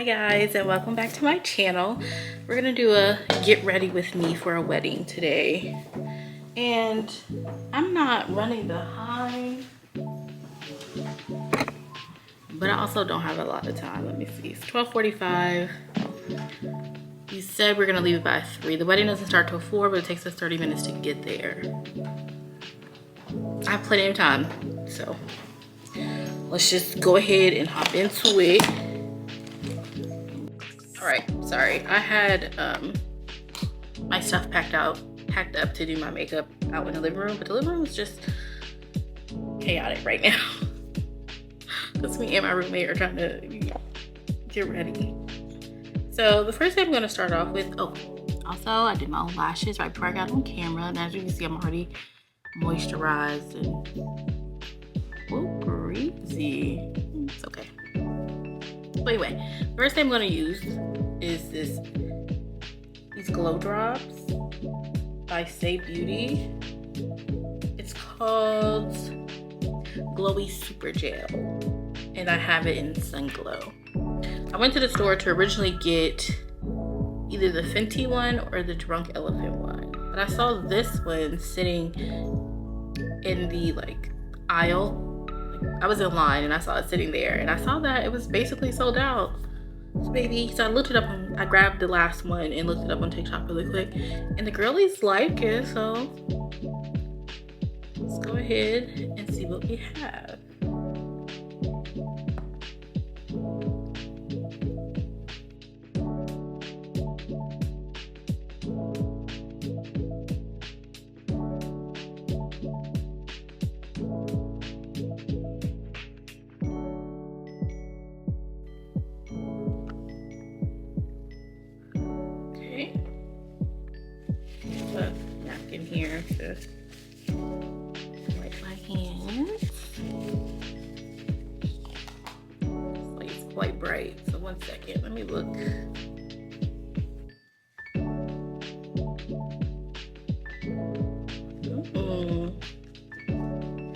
guys, and welcome back to my channel. We're gonna do a get ready with me for a wedding today, and I'm not running behind, but I also don't have a lot of time. Let me see, it's 12:45. You said we're gonna leave by 3. The wedding doesn't start till 4, but it takes us 30 minutes to get there. I have plenty of time, so let's just go ahead and hop into it. All right, sorry, I had my stuff packed up to do my makeup out in the living room, but the living room is just chaotic right now because me and my roommate are trying to get ready. So the first thing I'm going to start off with, also I did my own lashes right before I got on camera, and as you can see, I'm already moisturized and breezy. It's okay. But anyway, first thing I'm going to use is these glow drops by Say Beauty. It's called Glowy Super Gel, and I have it in Sun Glow. I went to the store to originally get either the Fenty one or the Drunk Elephant one, but I saw this one sitting in the aisle. I was in line and I saw it sitting there, and I saw that it was basically sold out. So I looked it up I grabbed the last one and looked it up on TikTok really quick, and the girlies like it, so let's go ahead and see what we have. Napkin here to wipe my hands. It's quite bright, so 1 second, let me look.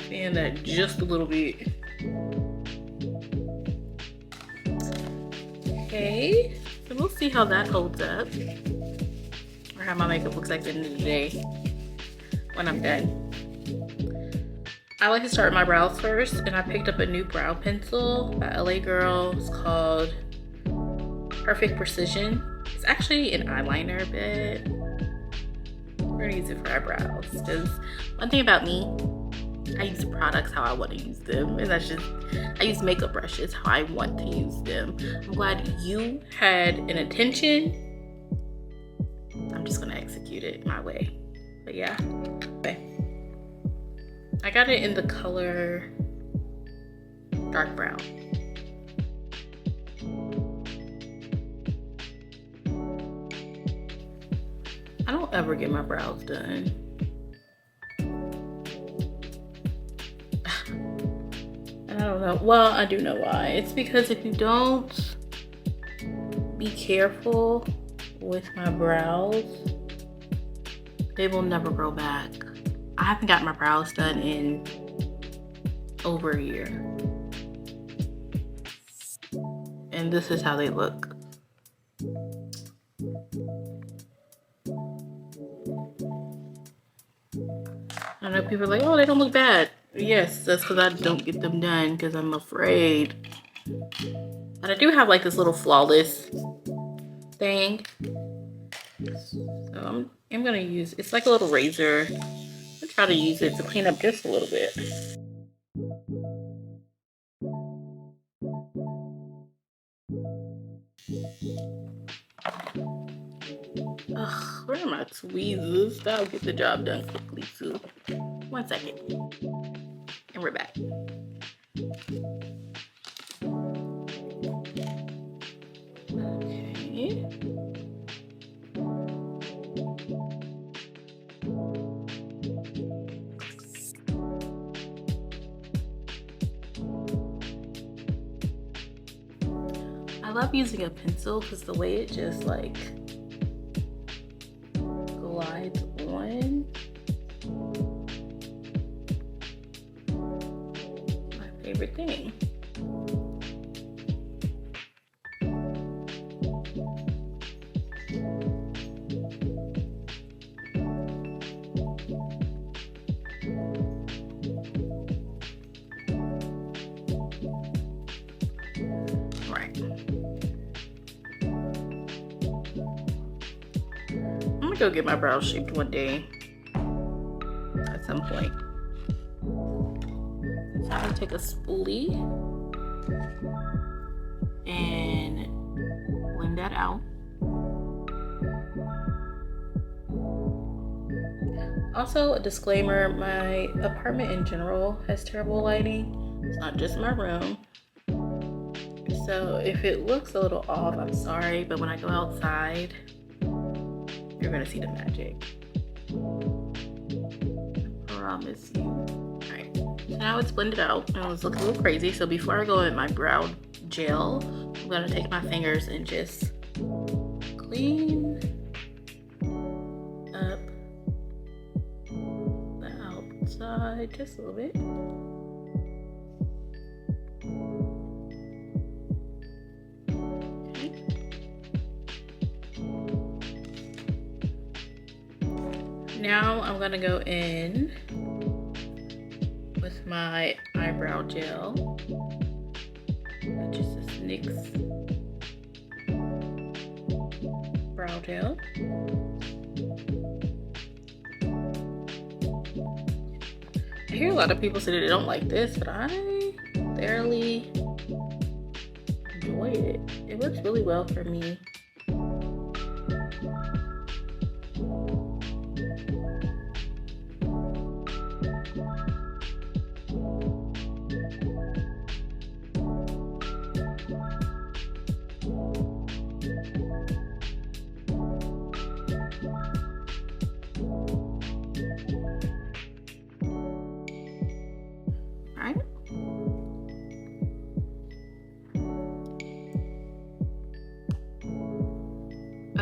Fan that just a little bit. Okay, so we'll see how that holds up, or how my makeup looks like at the end of the day when I'm done. I like to start with my brows first, and I picked up a new brow pencil by LA Girl. It's called Perfect Precision. It's actually an eyeliner, but we're gonna use it for our brows, because one thing about me, I use the products how I want to use them, and I use makeup brushes how I want to use them. I'm glad you had an intention. I'm just gonna execute it my way. But yeah, okay. I got it in the color dark brown. I don't ever get my brows done. And I don't know, well, I do know why. It's because if you don't be careful with my brows, they will never grow back. I haven't gotten my brows done in over a year, and this is how they look. I know people are like, oh, they don't look bad. Yes, that's because I don't get them done because I'm afraid. But I do have this little flawless thing. So I'm gonna use, it's like a little razor. I'll try to use it to clean up just a little bit. Ugh, where are my tweezers? That'll get the job done quickly too. 1 second. And we're back. Okay. I love using a pencil because the way it just glides on. My favorite thing. go get my brows shaped one day at some point. So I'm gonna take a spoolie and blend that out. Also, a disclaimer, my apartment in general has terrible lighting. It's not just my room. So if it looks a little off, I'm sorry, but when I go outside, you're gonna see the magic. I promise you. Alright, so now it's blended out and it's looking a little crazy. So before I go in my brow gel, I'm gonna take my fingers and just clean up the outside just a little bit. Now I'm gonna go in with my eyebrow gel, which is this NYX brow gel. I hear a lot of people say that they don't like this, but I thoroughly enjoy it. It works really well for me.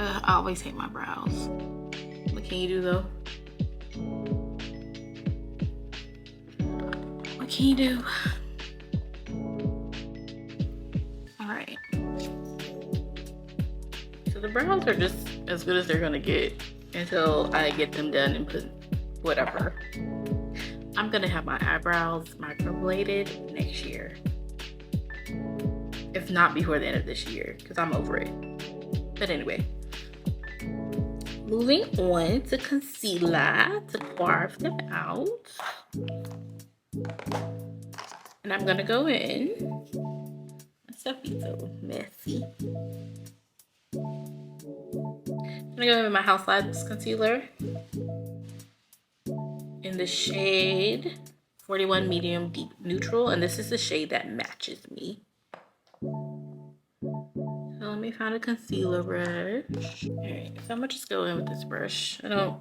I always hate my brows. What can you do though? What can you do? Alright. So the brows are just as good as they're gonna get until I get them done and put whatever. I'm gonna have my eyebrows microbladed next year. If not before the end of this year, because I'm over it. But anyway. Moving on to concealer to carve them out. And I'm gonna go in. My stuff is so messy. I'm gonna go in with my House Labs concealer in the shade 41 Medium Deep Neutral, and this is the shade that matches me. So let me find a concealer brush. Alright, so I'm gonna just go in with this brush. I don't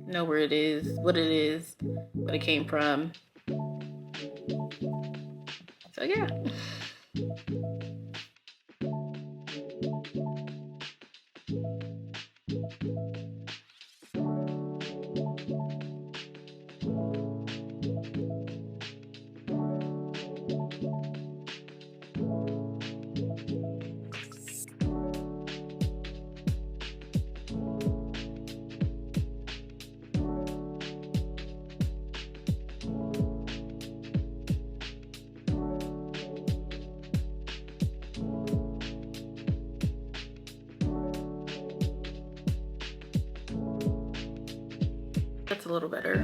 know where it is, what it came from. So yeah. That's a little better.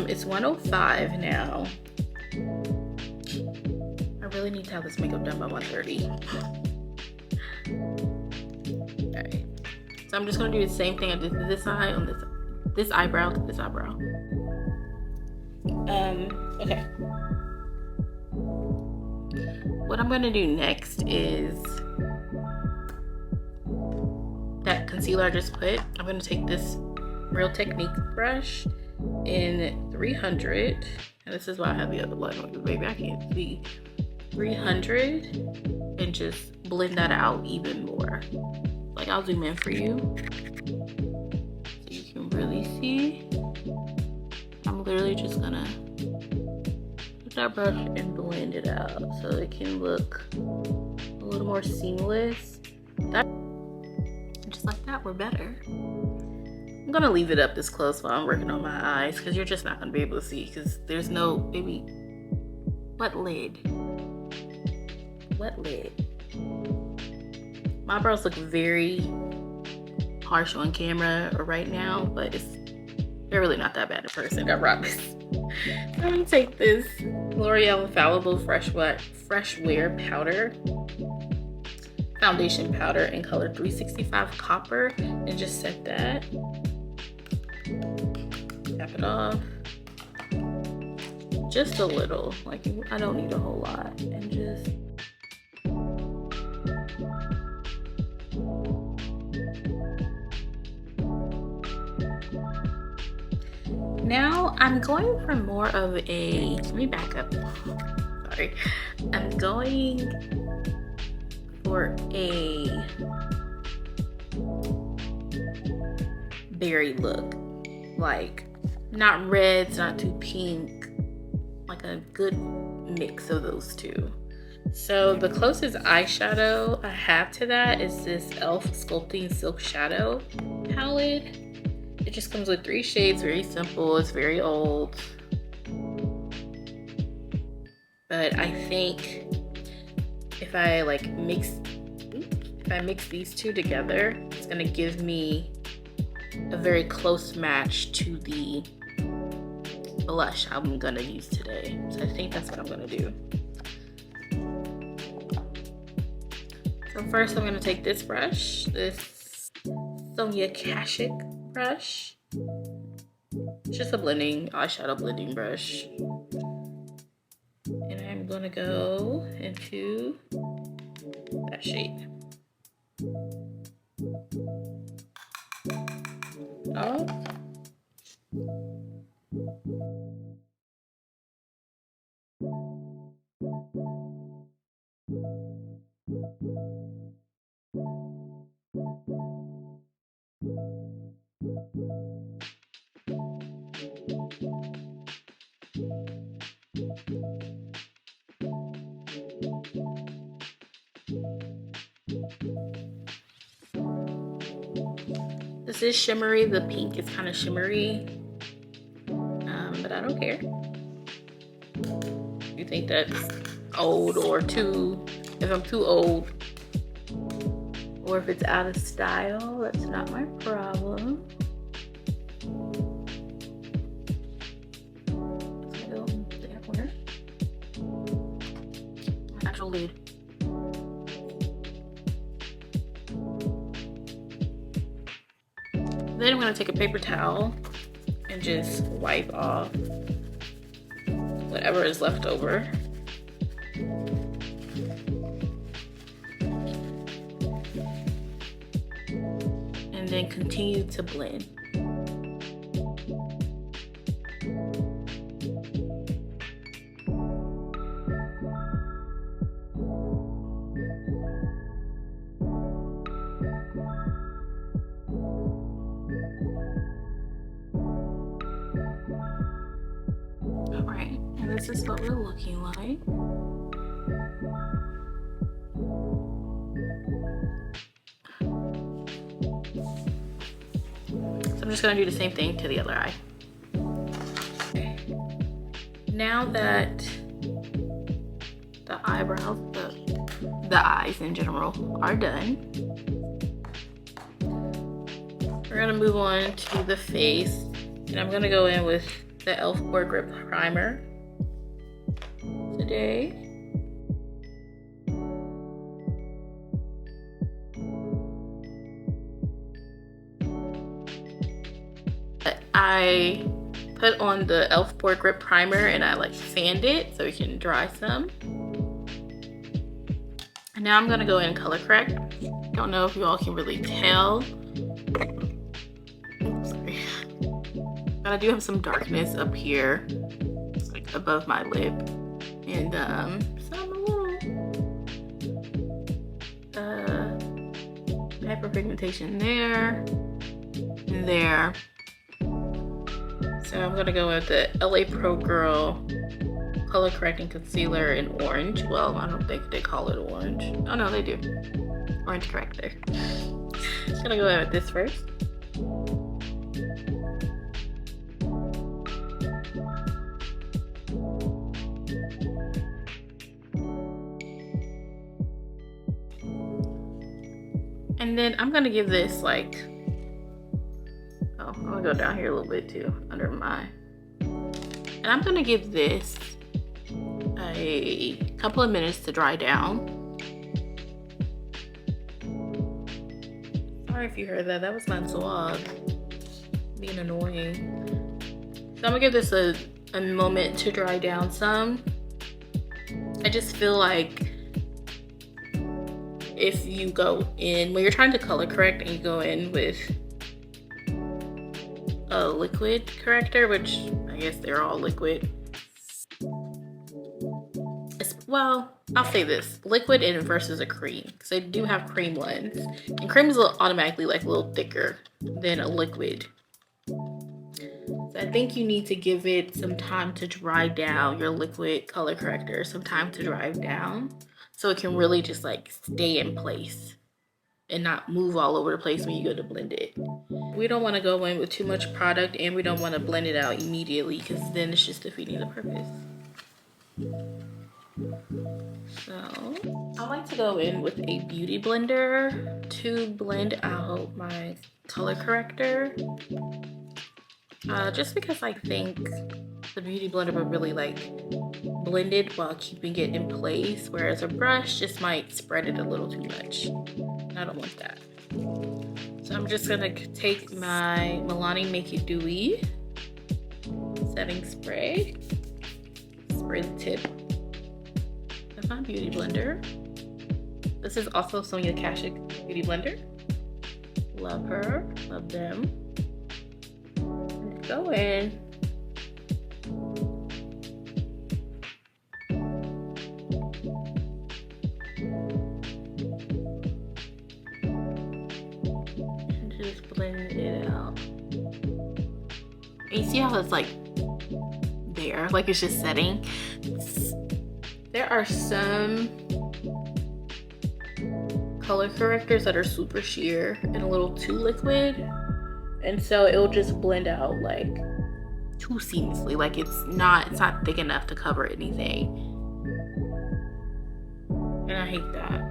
It's 1:05 now. I really need to have this makeup done by 1:30. Alright. So I'm just gonna do the same thing I did to this eye on this eyebrow to this eyebrow. Okay. What I'm gonna do next is that concealer I just put. I'm gonna take this Real Technique brush in 300, and this is why I have the other one. Maybe I can't see. 300, and just blend that out even more. Like, I'll zoom in for you so you can really see. I'm literally just gonna put that brush and blend it out so it can look a little more seamless. Just like that, we're better. I'm gonna leave it up this close while I'm working on my eyes because you're just not gonna be able to see because there's no, baby, what lid? What lid? My brows look very harsh on camera right now, but they're really not that bad in person, I promise. I'm gonna take this L'Oreal Infallible Fresh Wear Powder, foundation powder in color 365 Copper, and just set that. Tap it off. Just a little, like I don't need a whole lot, and just now I'm going for more of a, let me back up, sorry. I'm going for a berry look, like not reds, not too pink, like a good mix of those two. So the closest eyeshadow I have to that is this e.l.f. Sculpting Silk Shadow palette. It just comes with 3 shades, very simple, it's very old. But I think if I mix these two together, it's gonna give me a very close match to the blush I'm gonna use today. So I think that's what I'm gonna do. So first I'm gonna take this brush, this Sonia Kashuk brush. It's just a eyeshadow blending brush. And I'm gonna go into that shade. Oh. This is shimmery, the pink is kind of shimmery, but I don't care. You think that's old or if I'm too old, or if it's out of style, that's not my problem. Actual lid. Then I'm gonna take a paper towel and just wipe off whatever is left over. And then continue to blend. Alright, and this is what we're looking like. So I'm just going to do the same thing to the other eye. Okay. Now that the eyebrows, the eyes in general are done, we're going to move on to the face, and I'm going to go in with the e.l.f. Pore Grip Primer today. I put on the e.l.f. Pore Grip Primer and I fanned it so it can dry some. And now I'm gonna go in and color correct. Don't know if you all can really tell. Oops, sorry. But I do have some darkness up here, above my lip, and some little hyperpigmentation there and there. So I'm gonna go with the LA Pro Girl Color Correcting Concealer in orange. Well, I don't think they call it orange. Oh no, they do. Orange corrector. Just gonna go in with this first. And then I'm gonna give this like, oh, I'm gonna go down here a little bit too, under my, and I'm gonna give this a couple of minutes to dry down. Sorry if you heard that, that was my dog being annoying. So I'm gonna give this a moment to dry down some. I just feel like if you go in, when you're trying to color correct and you go in with a liquid corrector, which I guess they're all liquid. Well, I'll say this, liquid and versus a cream, because they do have cream ones. And cream is automatically like a little thicker than a liquid. So I think you need to give it some time to dry down, your liquid color corrector, some time to dry down, so it can really just like stay in place and not move all over the place when you go to blend it. We don't want to go in with too much product, and we don't want to blend it out immediately, because then it's just defeating the purpose. So I like to go in with a beauty blender to blend out my color corrector. Just because I think the beauty blender would really like blend it while keeping it in place, whereas a brush just might spread it a little too much. I don't want that. So I'm just gonna take my Milani Make It Dewy setting spray, spray the tip of my beauty blender. This is also Sonia Kashuk beauty blender. Love her, love them. Go in. And just blend it out. And you see how it's like there, like it's just setting. There are some color correctors that are super sheer and a little too liquid. And so it'll just blend out like too seamlessly. Like it's not thick enough to cover anything. And I hate that.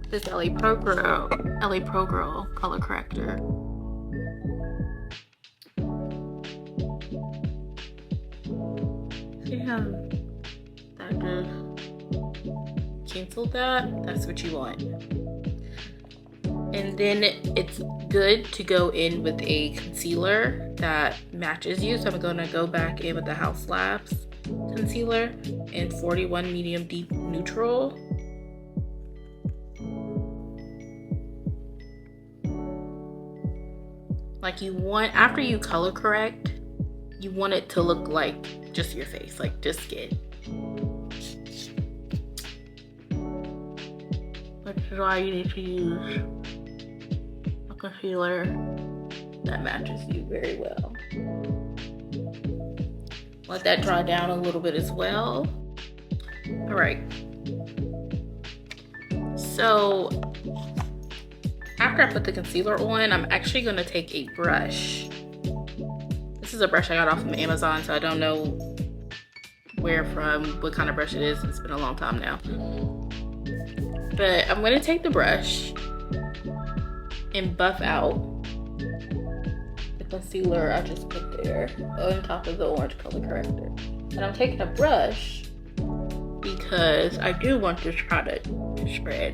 This LA Pro Girl color corrector. See how that just canceled that? That's what you want. And then it's good to go in with a concealer that matches you. So I'm gonna go back in with the House Labs concealer in 41 Medium Deep Neutral. Like you want, after you color correct, you want it to look like just your face, like just skin. Which is why you need to use concealer that matches you very well. Let that dry down a little bit as well. All right. So after I put the concealer on, I'm actually gonna take a brush. This is a brush I got off of Amazon, so I don't know what kind of brush it is. It's been a long time now. But I'm gonna take the brush and buff out the concealer I just put there on top of the orange color corrector. And I'm taking a brush because I do want this product to spread.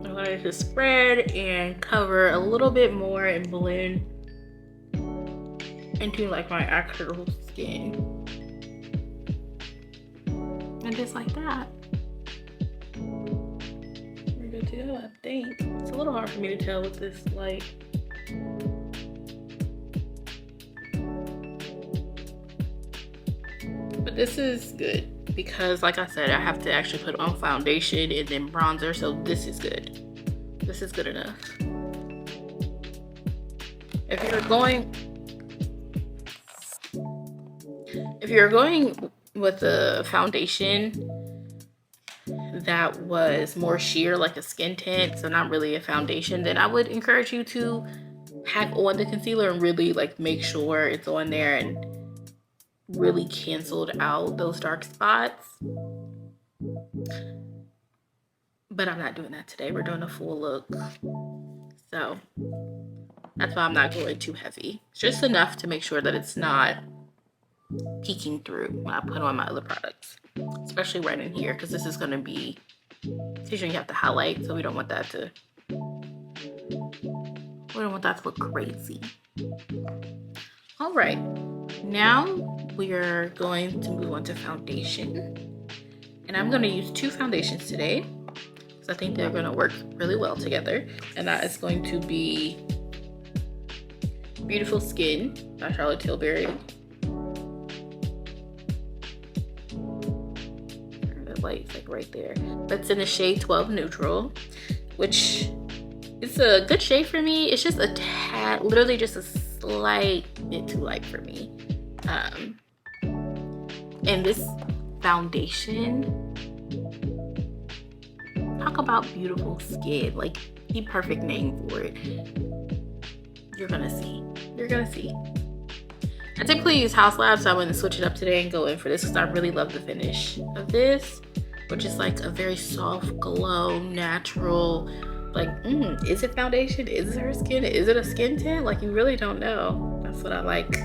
I want it to spread and cover a little bit more and blend into like my actual skin. And just like that, we're good to go, I think. It's a little hard for me to tell with this light. But this is good because, like I said, I have to actually put on foundation and then bronzer, so this is good. This is good enough. If you're going with a foundation that was more sheer, like a skin tint, so not really a foundation, then I would encourage you to pack on the concealer and really like make sure it's on there and really canceled out those dark spots. But I'm not doing that today. We're doing a full look. So that's why I'm not going too heavy. Just enough to make sure that it's not peeking through when I put on my other products. Especially right in here, because this is going to be, usually you have to highlight, so we don't want that to look crazy. All right, now we are going to move on to foundation. And I'm going to use 2 foundations today, because I think they're going to work really well together. And that is going to be Beautiful Skin by Charlotte Tilbury. The light's like right there. That's in the shade 12 Neutral, which is a good shade for me. It's just a tad, literally just a slight bit too light for me. And this foundation, talk about beautiful skin, like the perfect name for it. You're gonna see. I typically use House Labs, so I'm gonna switch it up today and go in for this because I really love the finish of this, which is like a very soft glow, natural, like, is it foundation? Is it her skin? Is it a skin tint? Like, you really don't know. That's what I like.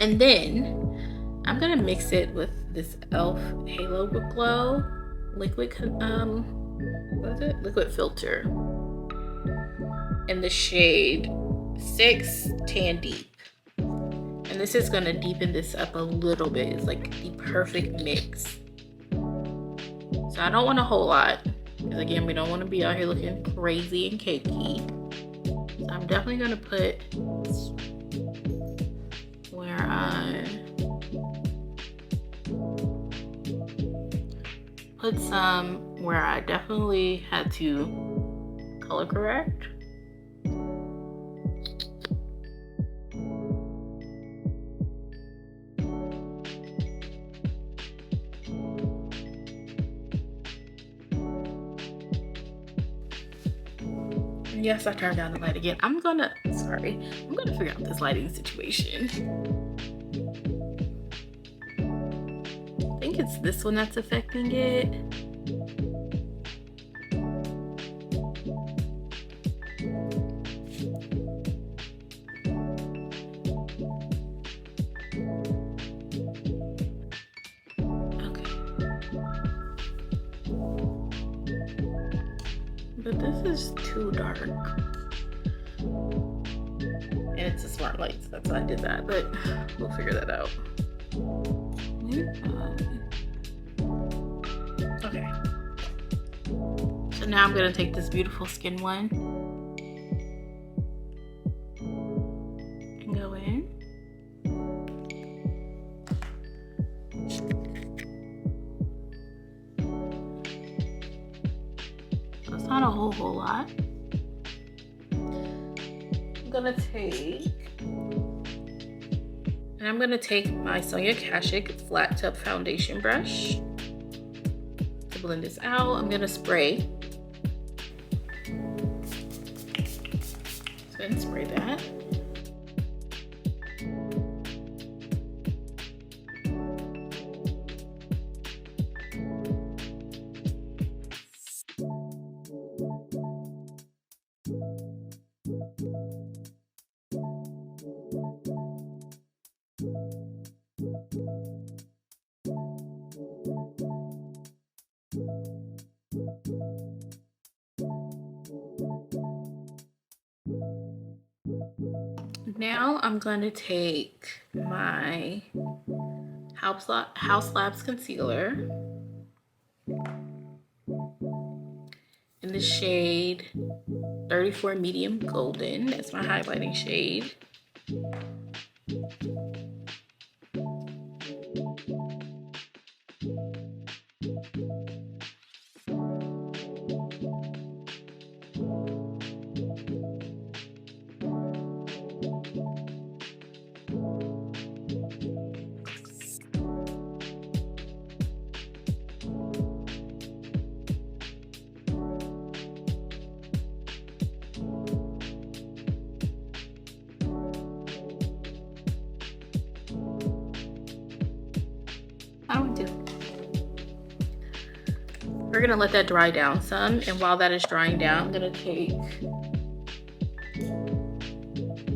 And then I'm gonna mix it with this e.l.f. Halo Glow liquid, what is it? Liquid filter in the shade 6 Tan Deep. And this is gonna deepen this up a little bit. It's like the perfect mix. So I don't want a whole lot, because again, we don't want to be out here looking crazy and cakey. So I'm definitely gonna put where I put some where I definitely had to color correct. Yes, I turned down the light again. I'm gonna figure out this lighting situation. I think it's this one that's affecting it. But this is too dark. And it's a smart light, so that's why I did that, but we'll figure that out. Okay. So now I'm gonna take this Beautiful Skin one and go in. Not a whole lot. I'm gonna take my Sonia Kashuk flat tip foundation brush to blend this out. I'm gonna spray. Let's go ahead and spray that. Now I'm going to take my House Labs concealer in the shade 34 Medium Golden. That's my highlighting shade. we're gonna let that dry down some. And while that is drying down, I'm gonna take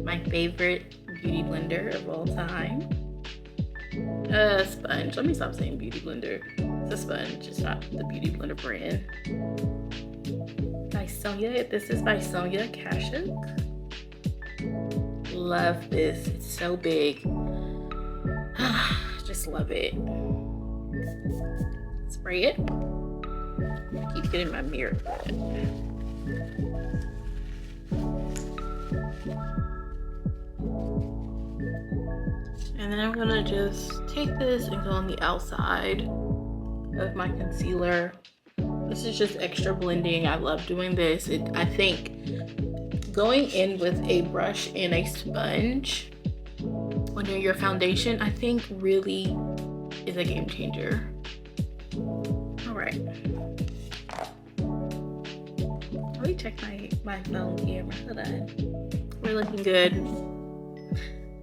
my favorite beauty blender of all time. A sponge. Let me stop saying beauty blender. It's a sponge. It's not the beauty blender brand. By Sonia. This is by Sonia Kashuk. Love this. It's so big. Just love it. Spray it. Keep getting my mirror wet. And then I'm gonna just take this and go on the outside of my concealer. This is just extra blending. I love doing this. I think going in with a brush and a sponge under your foundation, I think really is a game changer. All right. Let me check my phone camera. Hold on. We're looking good.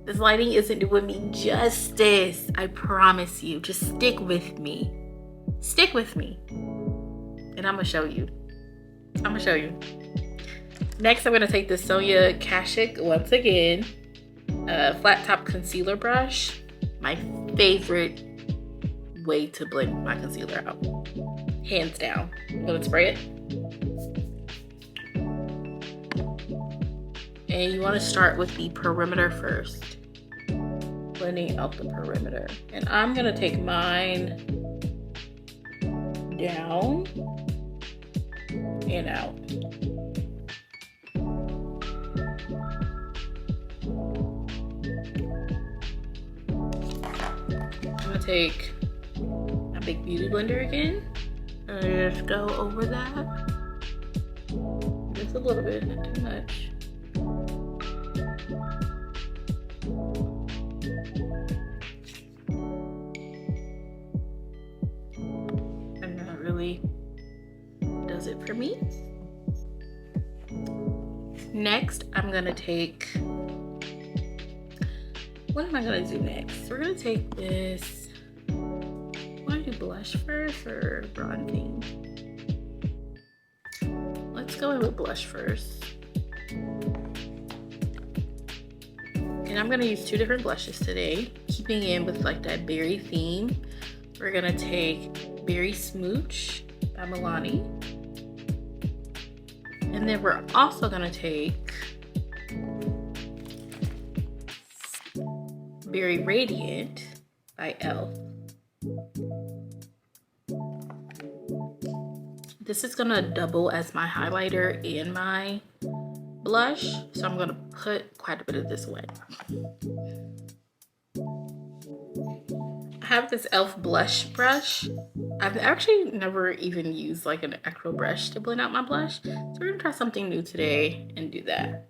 This lighting isn't doing me justice. I promise you. Just stick with me. Stick with me. And I'm gonna show you. Next, I'm gonna take the Sonia Kashuk once again. Flat top concealer brush. My favorite way to blend my concealer out. Hands down. I'm gonna spray it. And you wanna start with the perimeter first. Blending out the perimeter. And I'm gonna take mine down and out. I'm gonna take my big beauty blender again and just go over that. Just a little bit, not too much. Does it for me. Next, I'm gonna take, what am I gonna do next? We're gonna take this, wanna do blush first or bronzing? Let's go in with blush first. And I'm gonna use two different blushes today, keeping in with like that berry theme. We're gonna take Berry Smooch by Milani. And then we're also gonna take Berry Radiant by e.l.f. This is gonna double as my highlighter and my blush, so I'm gonna put quite a bit of this away. I have this e.l.f. blush brush. I've actually never even used like an actual brush to blend out my blush. So we're gonna try something new today and do that.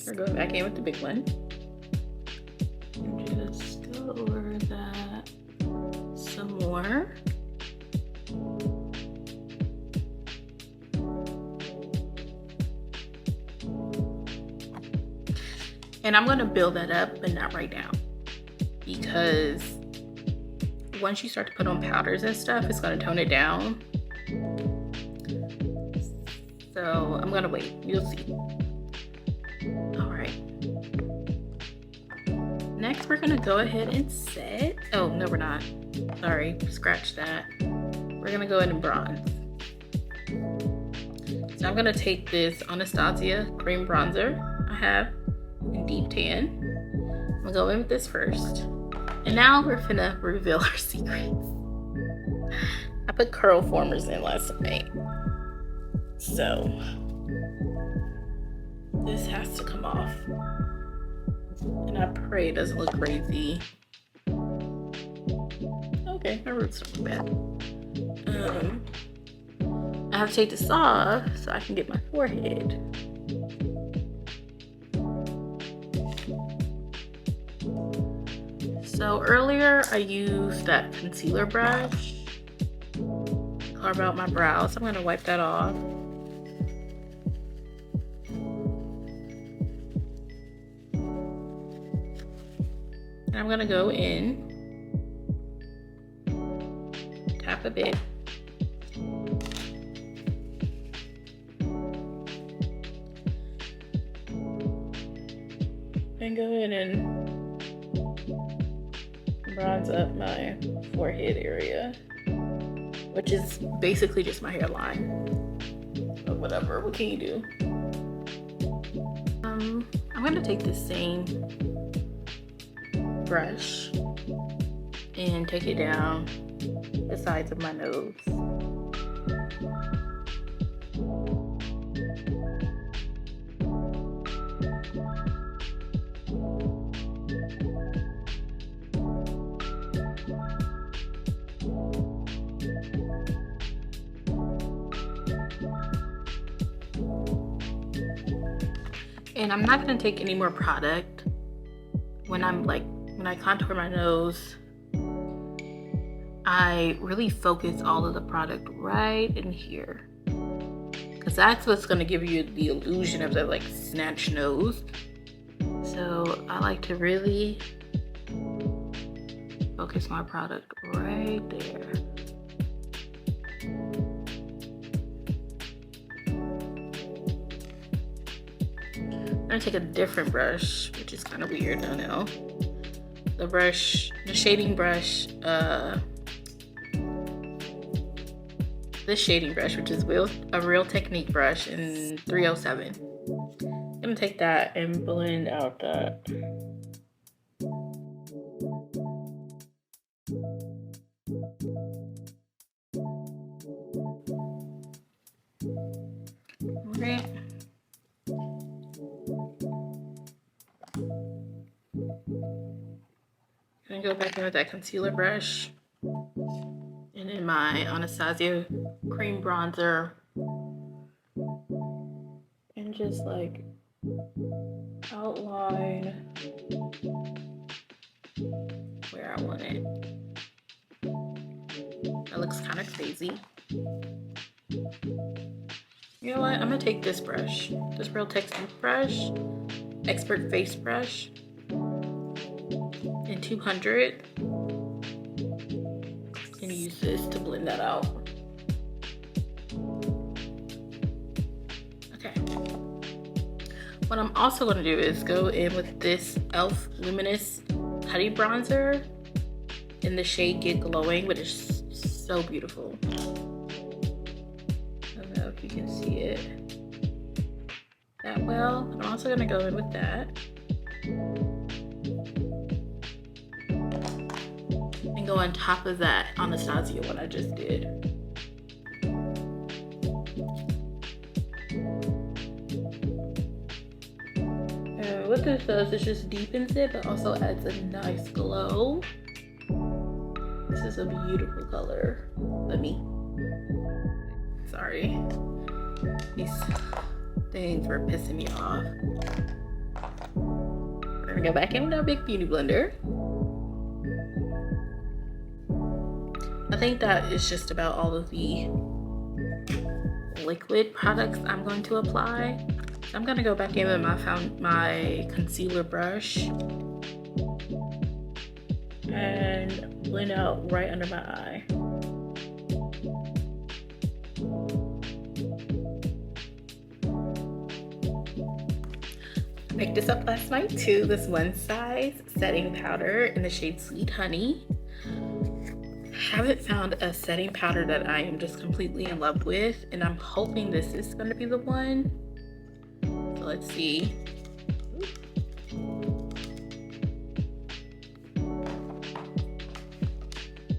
We're going back in with the big one. Just go over that some more. And I'm gonna build that up, but not right now. Because once you start to put on powders and stuff, it's gonna tone it down. So I'm gonna wait, you'll see. All right. Next, we're gonna go ahead and set. Oh, no, we're not. Sorry, scratch that. We're gonna go ahead and bronze. So I'm gonna take this Anastasia cream bronzer I have in deep tan. I'm gonna go in with this first. And now we're finna reveal our secrets. I put curl formers in last night. So this has to come off. And I pray it doesn't look crazy. Okay, my roots don't look bad. I have to take this off so I can get my forehead. So earlier I used that concealer brush to carve out my brows. So I'm gonna wipe that off. And I'm gonna go in, tap a bit. And go in and bronze up my forehead area, which is basically just my hairline. But whatever, what can you do? I'm gonna take the same brush and take it down the sides of my nose. And I'm not gonna take any more product when I contour my nose. I really focus all of the product right in here, because that's what's gonna give you the illusion of the like snatched nose. So I like to really focus my product right there. I'm gonna take a different brush, which is kind of weird, I know. The shading brush, this shading brush, which is a Real Technique brush in 307. I'm gonna take that and blend out that. Okay. I'm gonna go back in with that concealer brush and in my Anastasia cream bronzer and just like outline where I want it. That looks kind of crazy. You know what? I'm gonna take this brush, this Real Technique brush, Expert Face Brush in 200, and use this to blend that out. Okay. What I'm also gonna do is go in with this e.l.f. Luminous Putty Bronzer in the shade Get Glowing, which is so beautiful. I don't know if you can see it that well. I'm also gonna go in with that. And go on top of that Anastasia one I just did. And what this does is just deepens it, but also adds a nice glow. This is a beautiful color. Sorry. These things were pissing me off. We're gonna go back in with our big beauty blender. I think that is just about all of the liquid products I'm going to apply. So I'm gonna go back in with my concealer brush and blend out right under my eye. I picked this up last night too, this One Size setting powder in the shade Sweet Honey. Haven't found a setting powder that I am just completely in love with, and I'm hoping this is going to be the one. So let's see.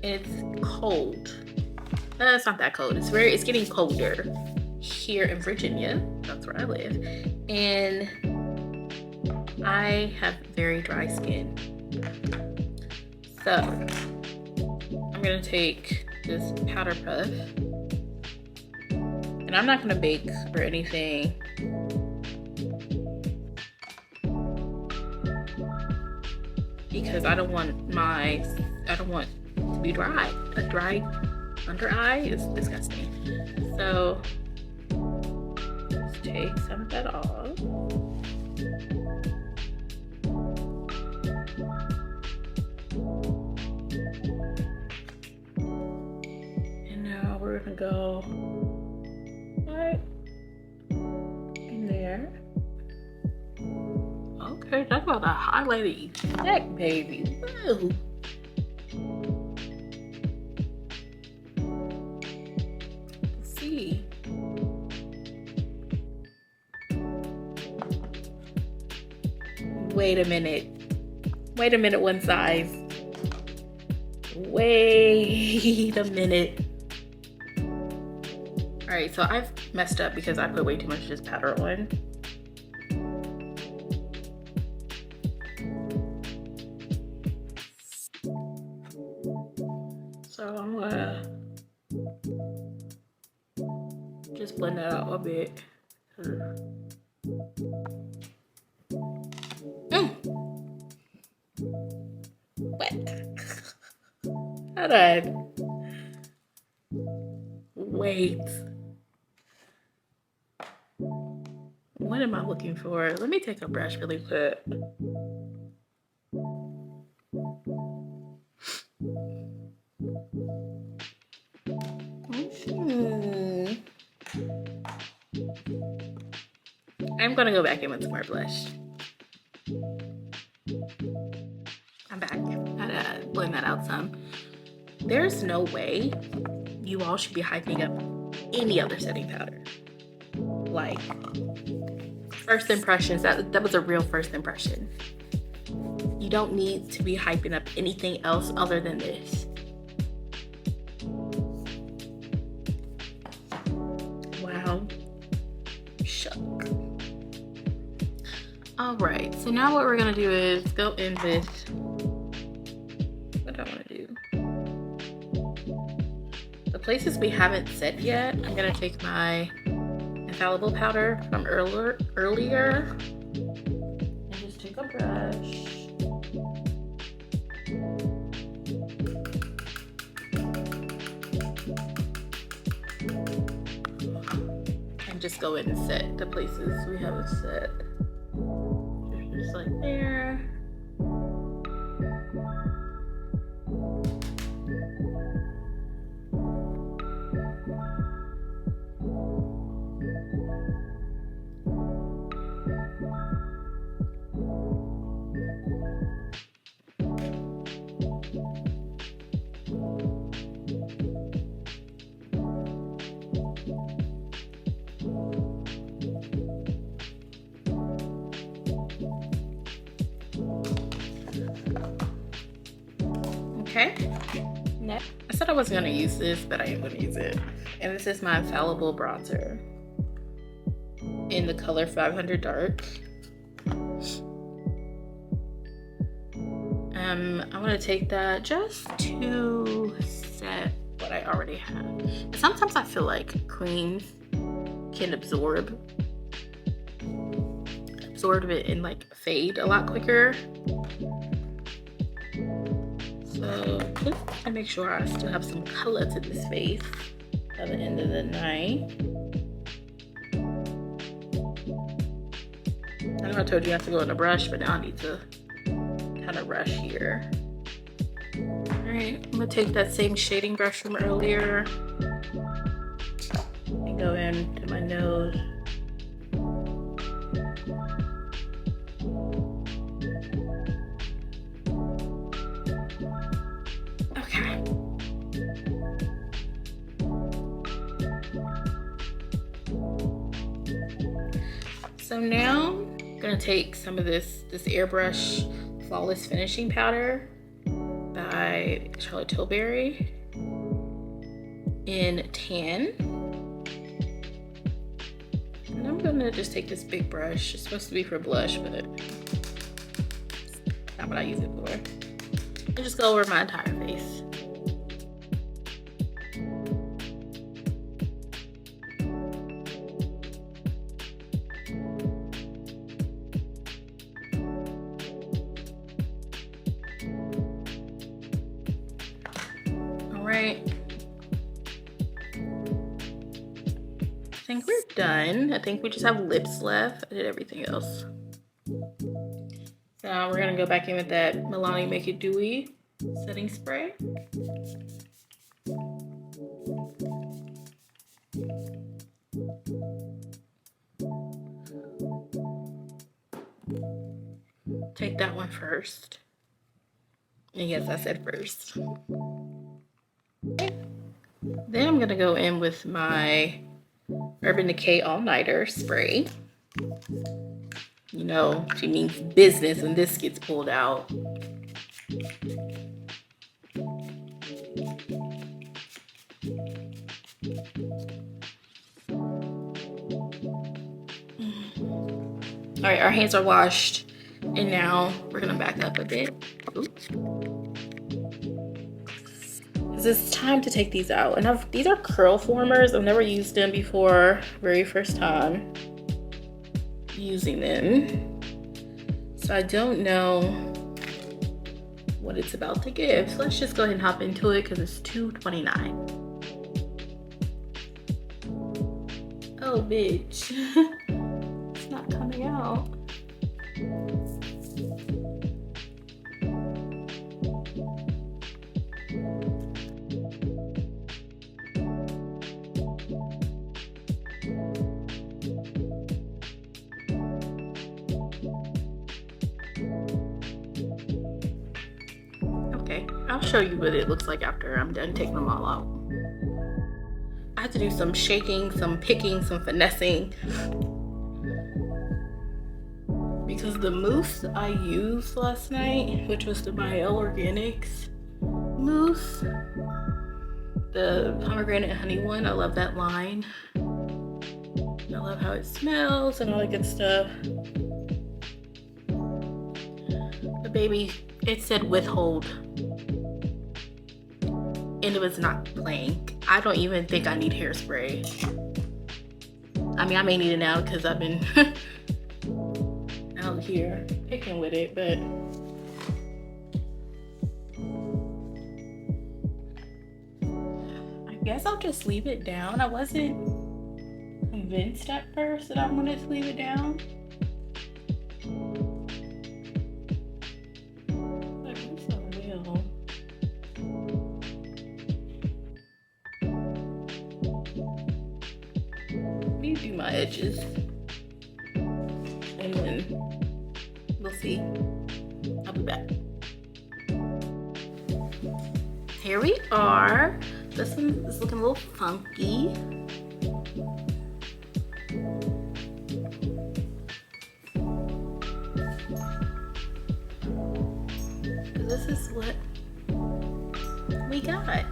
It's cold. It's not that cold. It's getting colder here in Virginia. That's where I live, and I have very dry skin. So I'm gonna take this powder puff And I'm not gonna bake or anything. Because I don't want to be dry. A dry under eye is disgusting. So let's take some of that off. And now we're gonna go right in there. Okay, talk about a highlighted effect, baby. Woo. Let's see. Wait a minute. Wait a minute, one size. Wait a minute. All right, so I've messed up because I put way too much of this powder on. So I'm gonna just blend that out a bit. What? Hold on. Wait. What am I looking for? Let me take a brush really quick. I'm gonna go back in with some more blush. I'm back. I gotta blend that out some. There's no way you all should be hyping up any other setting powder. Like, first impressions, that was a real first impression. You don't need to be hyping up anything else other than this. Wow. Shook. All right, so now what we're gonna do is go in with, what do I wanna do? The places we haven't set yet, I'm gonna take my infallible powder from earlier and just take a brush. And just go in and set the places we haven't set. Just like there. Okay, next. I said I wasn't gonna use this, but I am gonna use it. And this is my infallible bronzer in the color 500 Dark. I want to take that just to set what I already have. And sometimes I feel like creams can absorb it and like fade a lot quicker. So just to make sure I still have some color to this face by the end of the night. I know I told you I have to go in a brush, but now I need to kind of rush here. All right, I'm gonna take that same shading brush from earlier and go into my nose. Okay. So now I'm gonna take some of this airbrush Flawless Finishing Powder by Charlotte Tilbury in Tan. And I'm gonna just take this big brush. It's supposed to be for blush, but not what I use it for. And just go over my entire face. right. I think we're done. I think we just have lips left. I did everything else. So now we're gonna go back in with that Milani Make It Dewy setting spray. Take that one first. And yes, I said first. Okay. Then I'm gonna go in with my Urban Decay All Nighter spray. You know, she means business when this gets pulled out. All right, our hands are washed, and now we're gonna back up a bit. Oops. It's time to take these out, and these are curl formers. I've never used them before, very first time using them, so I don't know what it's about to give. So let's just go ahead and hop into it because it's $2.29. Oh, bitch. It's not coming out. Okay, I'll show you what it looks like after I'm done taking them all out. I had to do some shaking, some picking, some finessing, because the mousse I used last night, which was the Mielle Organics mousse, the pomegranate and honey one, I love that line. I love how it smells and all that good stuff. But baby, it said withhold, and it was not playing. I don't even think I need hairspray. I mean, I may need it now because I've been out here picking with it, but I guess I'll just leave it down. I wasn't convinced at first that I wanted to leave it down. I guess I will. Let me do my edges, and then we'll see. I'll be back. Here we are. This one is looking a little funky. This is what we got.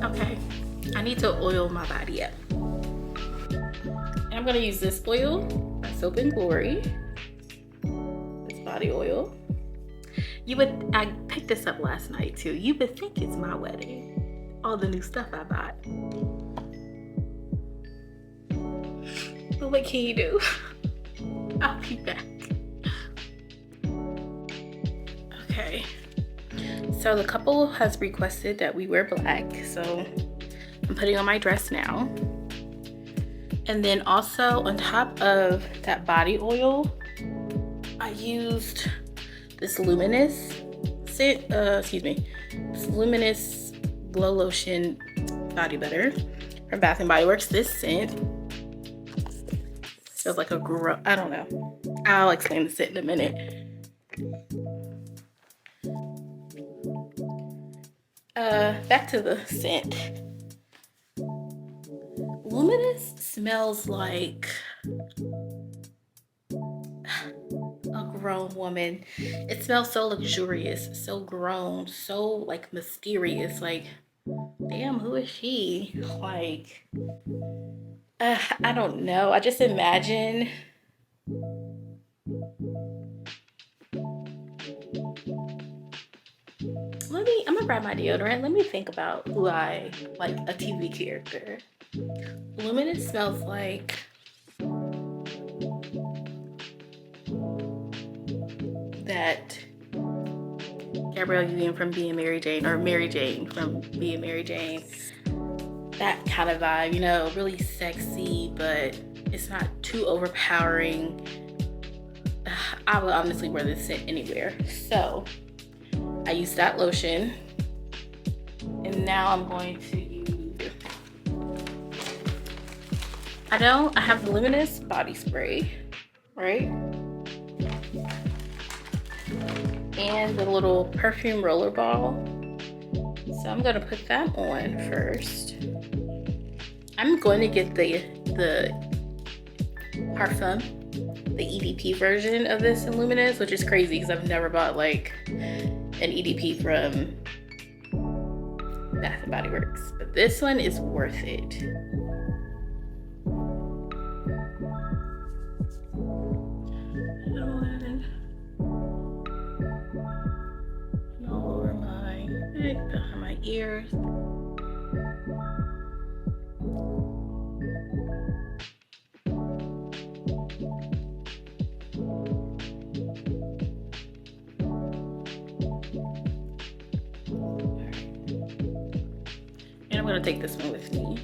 Okay, I need to oil my body up. And I'm gonna use this oil by Soap and Glory. This body oil. I picked this up last night too. You would think it's my wedding. All the new stuff I bought. But what can you do? I'll be back. Okay. So the couple has requested that we wear black, so I'm putting on my dress now. And then also on top of that body oil, I used this Luminous scent, this Luminous Glow Lotion Body Butter from Bath & Body Works. This scent feels like I don't know. I'll explain the scent in a minute. Back to the scent. Luminous smells like a grown woman. It smells so luxurious, so grown, so like mysterious. Like, damn, who is she? Like, I don't know. I just imagine I'm gonna grab my deodorant. Let me think about who I like, a TV character. Luminous smells like that GRWM from Being Mary Jane, or Mary Jane from Being Mary Jane. That kind of vibe, you know, really sexy, but it's not too overpowering. I would honestly wear this scent anywhere. So I used that lotion, and now I'm going to use, I have the Luminous body spray, right? And the little perfume roller ball. So I'm gonna put that on first. I'm going to get the Parfum, the EDP version of this in Luminous, which is crazy because I've never bought like an EDP from Bath & Body Works. But this one is worth it. All over my neck, behind my ears. And I'm gonna take this one with me.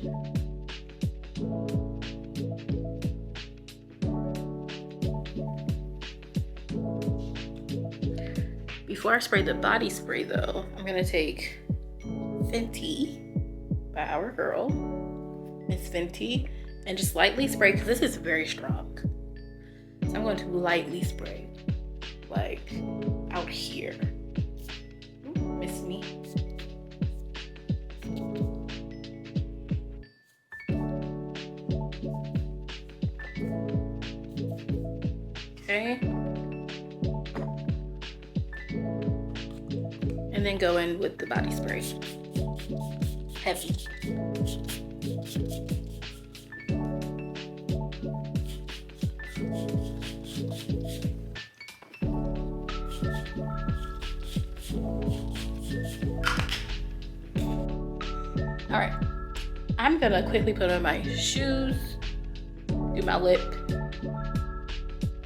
Before I spray the body spray though, I'm gonna take Fenty by our girl, Miss Fenty, and just lightly spray, because this is very strong. So I'm going to lightly spray, like out here. Ooh, miss me. Okay. And then go in with the body spray. Heavy. All right, I'm gonna quickly put on my shoes, do my lip,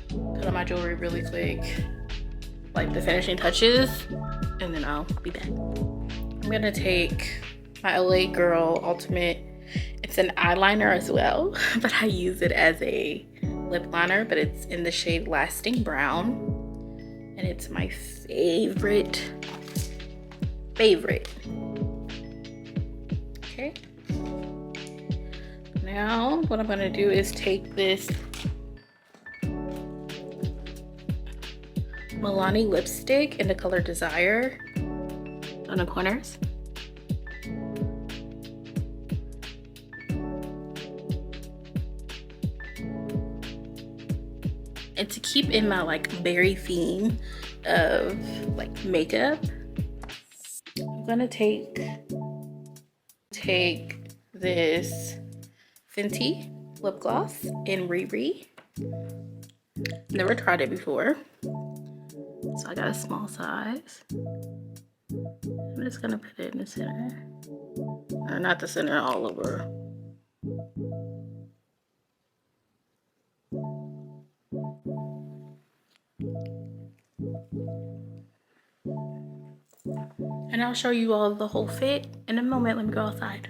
put on my jewelry really quick, like the finishing touches, and then I'll be back. I'm gonna take my LA Girl Ultimate. It's an eyeliner as well, but I use it as a lip liner, but it's in the shade Lasting Brown, and it's my favorite. Okay. Now what I'm gonna do is take this Milani lipstick in the color Desire on the corners. And to keep in my like berry theme of like makeup, I'm gonna take this Fenty lip gloss in Riri. Never tried it before, so I got a small size. I'm just gonna put it in the center, or not the center, all over. And I'll show you all the whole fit in a moment. Let me go outside.